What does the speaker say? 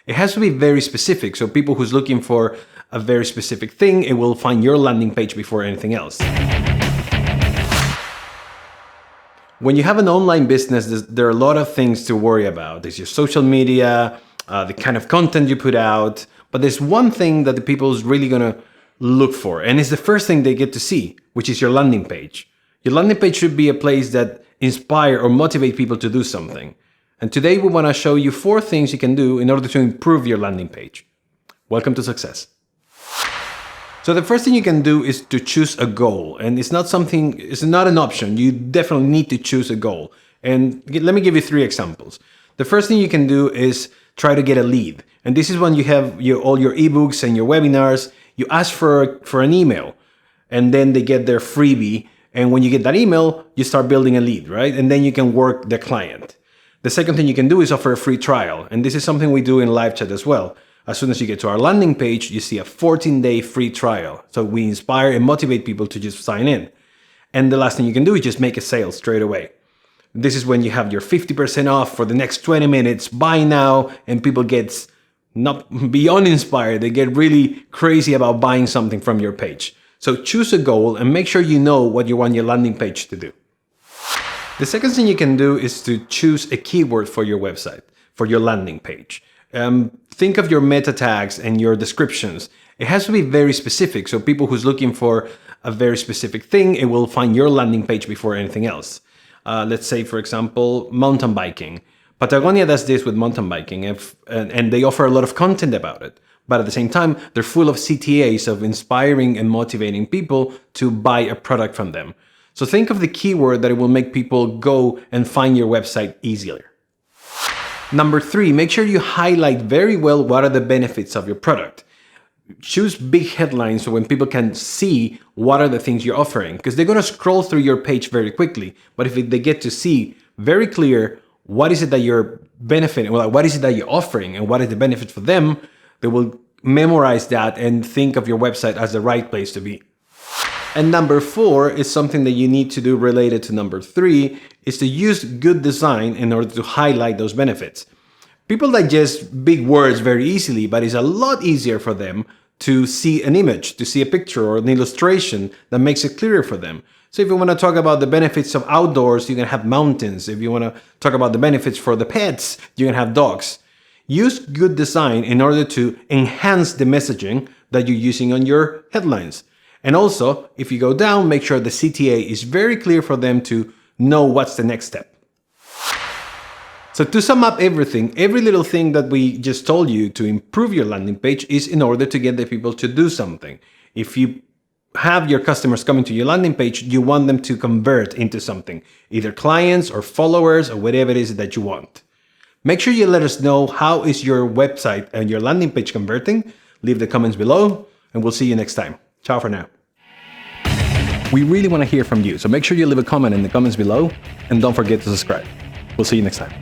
It has to be very specific, so people who's looking for a very specific thing, it will find your landing page before anything else. When you have an online business, there are a lot of things to worry about. There's your social media, the kind of content you put out, but there's one thing that the people is really gonna look for, and it's the first thing they get to see, which is your landing page. Your landing page should be a place that inspire or motivate people to do something. And today we wanna show you 4 things you can do in order to improve your landing page. Welcome to success. So the first thing you can do is to choose a goal, and it's not an option. You definitely need to choose a goal. And let me give you 3 examples. The first thing you can do is try to get a lead. And this is when you have all your ebooks and your webinars, you ask for an email, and then they get their freebie. And when you get that email, you start building a lead, right? And then you can work the client. The second thing you can do is offer a free trial. And this is something we do in live chat as well. As soon as you get to our landing page, you see a 14-day free trial. So we inspire and motivate people to just sign in. And the last thing you can do is just make a sale straight away. This is when you have your 50% off for the next 20 minutes, buy now, and people get not beyond inspired. They get really crazy about buying something from your page. So choose a goal and make sure you know what you want your landing page to do. The second thing you can do is to choose a keyword for your website, for your landing page. Think of your meta tags and your descriptions. It has to be very specific, so people who's looking for a very specific thing, it will find your landing page before anything else. Let's say, for example, mountain biking. Patagonia does this with mountain biking, and they offer a lot of content about it. But at the same time, they're full of CTAs of inspiring and motivating people to buy a product from them. So think of the keyword that it will make people go and find your website easier. Number 3, make sure you highlight very well what are the benefits of your product. Choose big headlines so when people can see what are the things you're offering, because they're going to scroll through your page very quickly. But if they get to see very clear what is it that you're benefiting, well, what is it that you're offering and what is the benefit for them, they will memorize that and think of your website as the right place to be. And number 4 is something that you need to do related to number 3, is to use good design in order to highlight those benefits. People digest big words very easily, but it's a lot easier for them to see an image, to see a picture or an illustration that makes it clearer for them. So if you want to talk about the benefits of outdoors, you can have mountains. If you want to talk about the benefits for the pets, you can have dogs. Use good design in order to enhance the messaging that you're using on your headlines. And also, if you go down, make sure the CTA is very clear for them to know what's the next step. So to sum up everything, every little thing that we just told you to improve your landing page is in order to get the people to do something. If you have your customers coming to your landing page, you want them to convert into something, either clients or followers or whatever it is that you want. Make sure you let us know how is your website and your landing page converting. Leave the comments below, and we'll see you next time. Ciao for now. We really want to hear from you, so make sure you leave a comment in the comments below, and don't forget to subscribe. We'll see you next time.